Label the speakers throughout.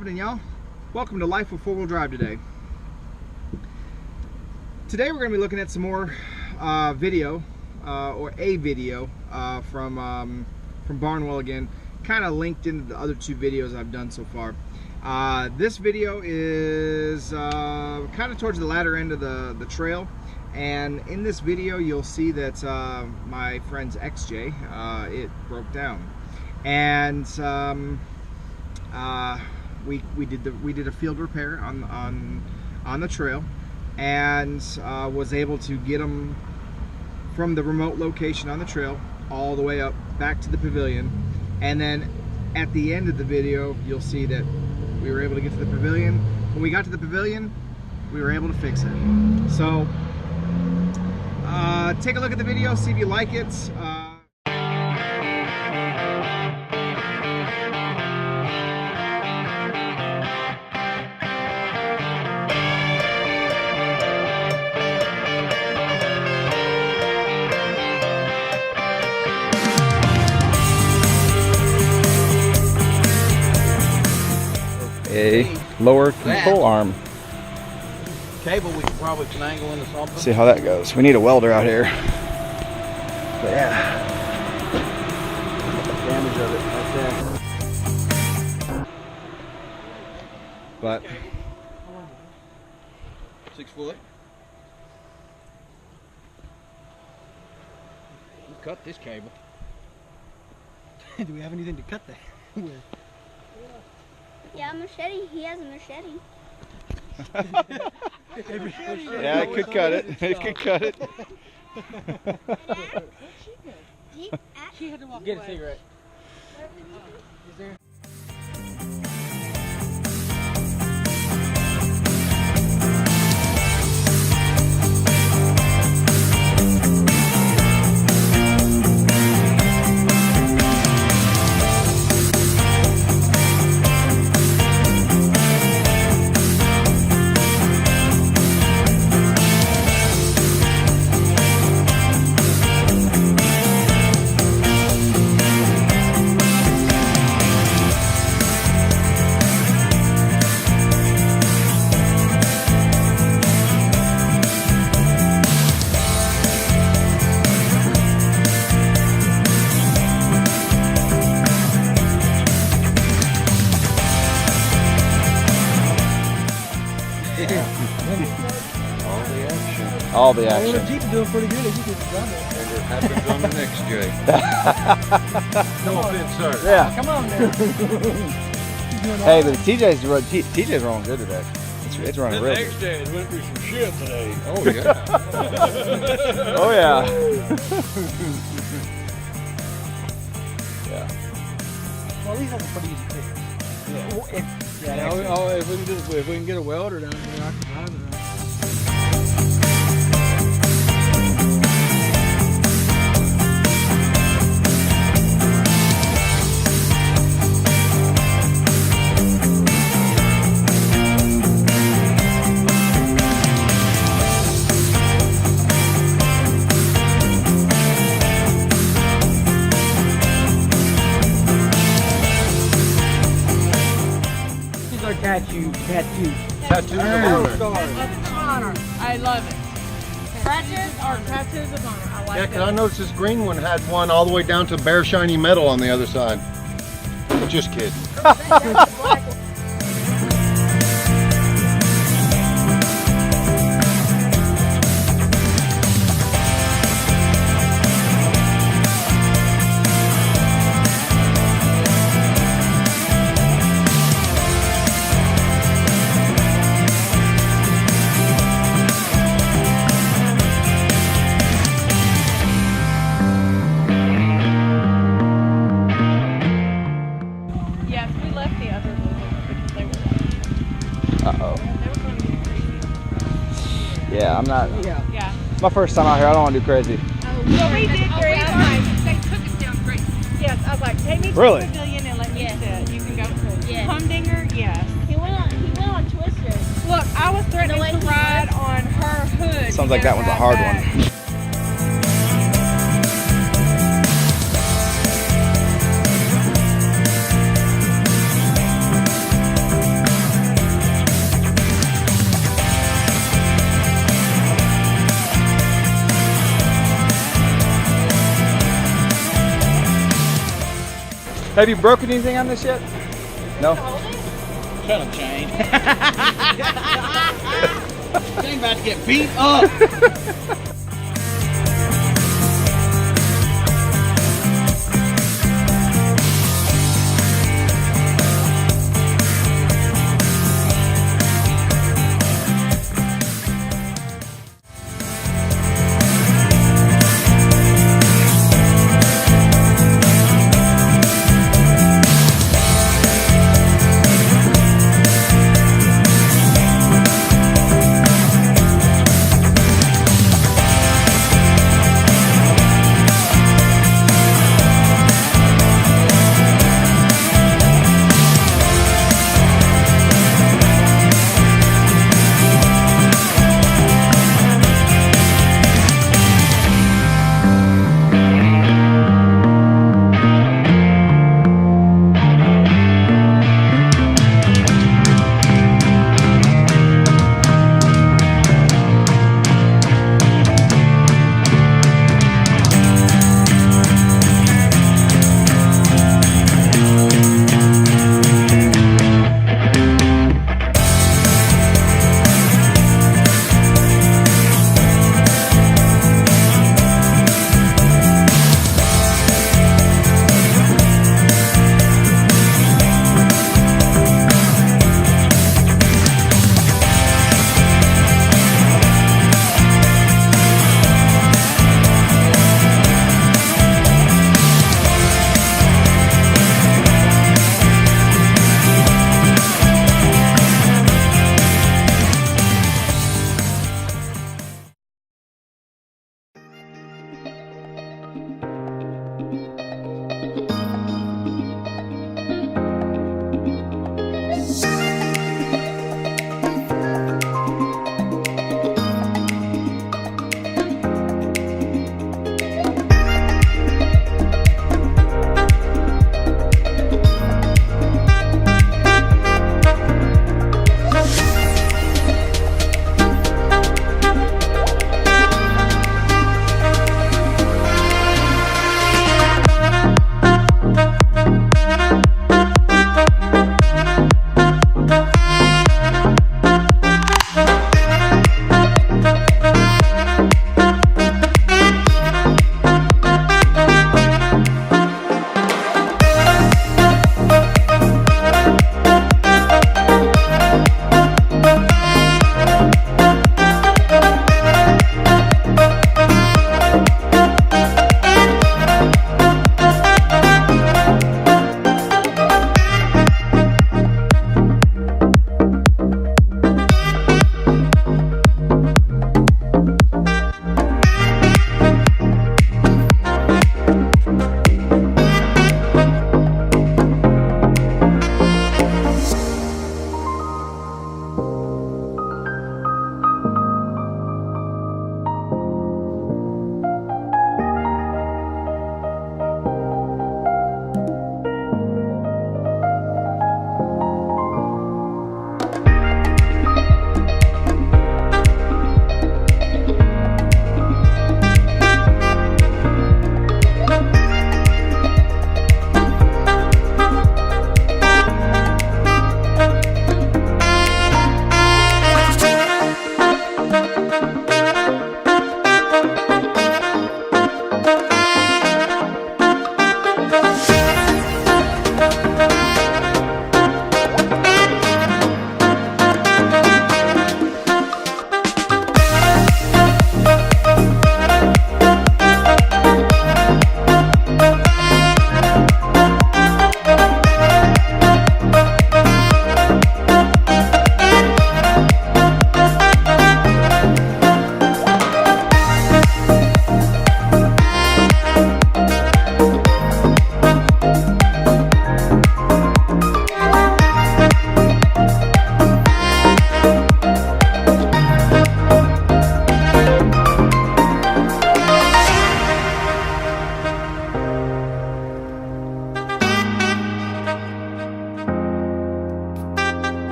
Speaker 1: happening, y'all? Welcome to Life with Four-Wheel Drive today. Today we're going to be looking at some more video, or a video from Barnwell again, kind of linked into the other two videos I've done so far. This video is kind of towards the latter end of the trail, and in this video you'll see that my friend's XJ, it broke down, and we did a field repair on the trail, and was able to get him from the remote location on the trail all the way up back to the pavilion. And then at the end of the video you'll see that we were able to get to the pavilion. When we got to the pavilion, we were able to fix it. So take a look at the video, see if you like it.
Speaker 2: A lower control arm.
Speaker 3: Cable we can probably finagle into something.
Speaker 2: See how that goes. We need a welder out here. But yeah.
Speaker 3: Damage of it right there.
Speaker 2: But
Speaker 3: 6 foot. We cut this cable.
Speaker 4: Do we have anything to cut that with?
Speaker 5: Yeah, a machete. He has a machete.
Speaker 2: yeah, it could cut it. It could cut it.
Speaker 4: She had to walk
Speaker 3: Get
Speaker 4: away.
Speaker 3: a cigarette.
Speaker 4: Is there?
Speaker 2: All the
Speaker 4: Well,
Speaker 2: action.
Speaker 4: the Jeep's doing pretty good if you could run it.
Speaker 3: Whatever happens on the next J. No offense, sir.
Speaker 2: Yeah.
Speaker 4: Come on now.
Speaker 2: Hey, but TJ's rolling good today. It's running real good.
Speaker 3: J went through some shit today. Oh yeah.
Speaker 2: Oh yeah. Yeah.
Speaker 4: Well, at least that's a pretty easy fix.
Speaker 3: Yeah. If we can get a welder down there, I can drive it.
Speaker 4: Tattoo.
Speaker 3: Tattoos of honor.
Speaker 4: Stars.
Speaker 6: Of honor. I love it. Tattoos are tattoos of honor. I like
Speaker 7: Yeah,
Speaker 6: that.
Speaker 7: because I noticed this green one had one all the way down to bare shiny metal on the other side. Just kidding.
Speaker 6: Yes, we left the other ones because they were
Speaker 2: Uh-oh.
Speaker 6: they were going to get crazy.
Speaker 2: Yeah, I'm not.
Speaker 6: Yeah.
Speaker 2: My first time out here. I don't want to do crazy.
Speaker 6: Well, we did great. They took us down great. Yes, I was like, take me to
Speaker 2: Really?
Speaker 6: the pavilion and let me sit. You can go to
Speaker 5: Yes.
Speaker 6: Humdinger. Yes.
Speaker 5: He went on Twister.
Speaker 6: Look, I was threatening
Speaker 5: The way
Speaker 6: to
Speaker 5: he
Speaker 6: ride on her hood.
Speaker 2: Sounds like that one's a hard one. Have you broken anything on this yet? No?
Speaker 3: Shut up, Shane. Shane about to get beat up.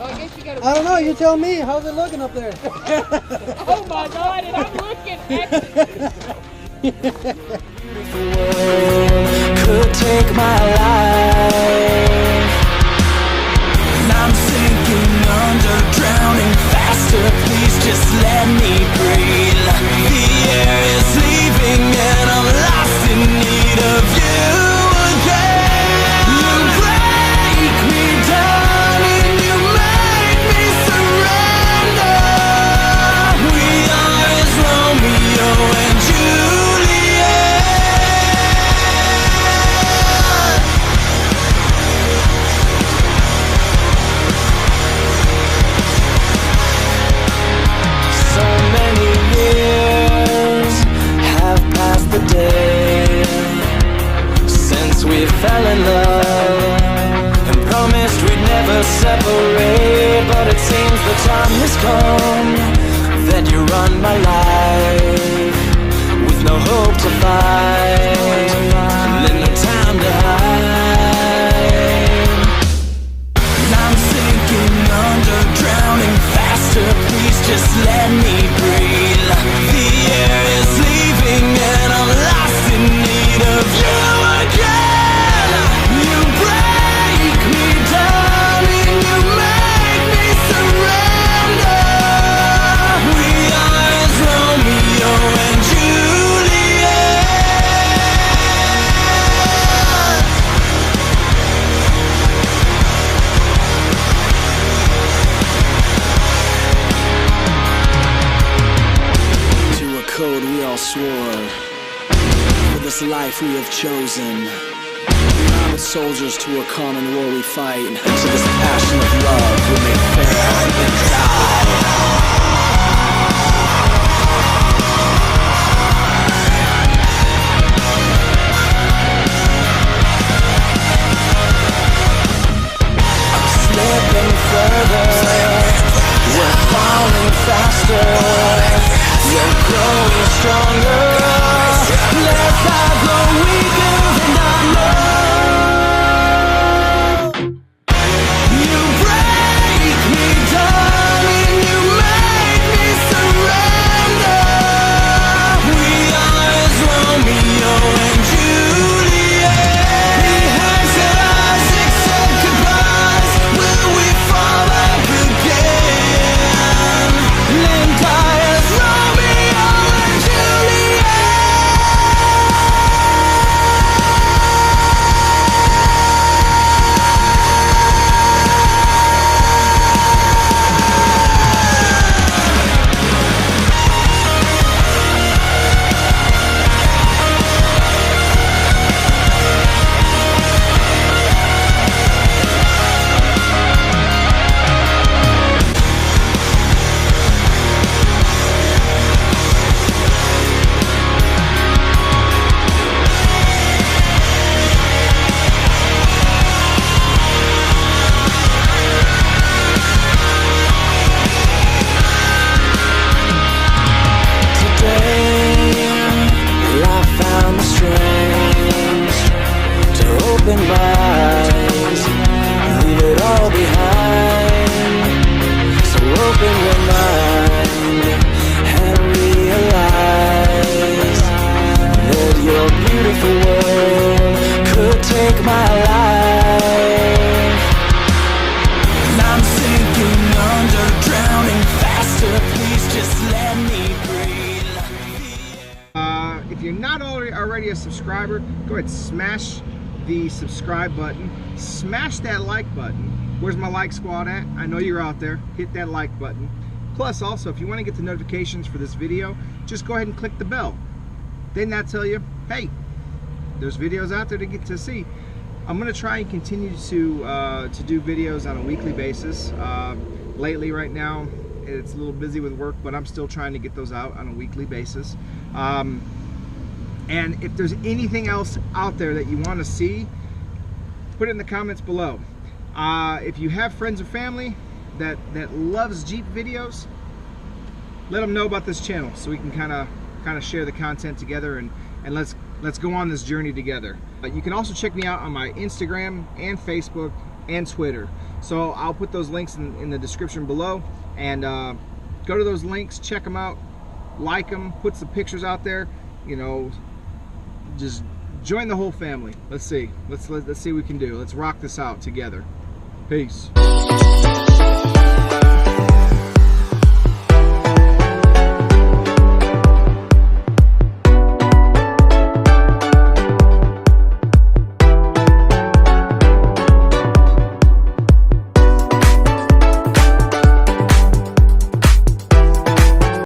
Speaker 6: Oh, I guess you gotta.
Speaker 4: I don't know. You tell me. How's it looking up there?
Speaker 6: Oh my God! And I'm looking at
Speaker 8: could take my life, and I'm sinking under, drowning faster. Please just let me breathe. The air is leaving, and I'm lost in need of you again. You break me down, and you make me surrender. We are as Romeo and fell in love and promised we'd never separate, but it seems the time has come that you run my life with no hope to fight and no time to hide. And I'm sinking under, drowning faster. Please just let me breathe. The air is leaving, and I'm lost in need of you again. Swore for this life we have chosen, united soldiers to a common war we fight, and to this passion of love we may fail and die. I'm slipping further, we're falling faster. You're growing stronger. Let's not grow weaker than I know. You break me down and you make me surrender. We are as Romeo and Juliet. Behind said Isaac said goodbyes. Will we fall back again? Then die as Romeo and Juliet. Open my eyes, leave it all behind. So open your mind and realize that your beautiful world could take my life. And I'm sinking under, drowning faster. Please just let me breathe.
Speaker 1: If you're not already a subscriber, go ahead and smash the subscribe button, smash that like button. Where's my like squad at? I know you're out there. Hit that like button. Plus also, if you want to get the notifications for this video, just go ahead and click the bell. Then that'll tell you, hey, there's videos out there to get to see. I'm gonna try and continue to do videos on a weekly basis. Lately, right now, it's a little busy with work, but I'm still trying to get those out on a weekly basis. And if there's anything else out there that you want to see, put it in the comments below. If you have friends or family that loves Jeep videos, let them know about this channel so we can kind of share the content together, and let's go on this journey together. You can also check me out on my Instagram and Facebook and Twitter. So I'll put those links in the description below, and go to those links, check them out, like them, put some pictures out there, you know, just join the whole family. Let's see what we can do. Let's rock this out together. Peace.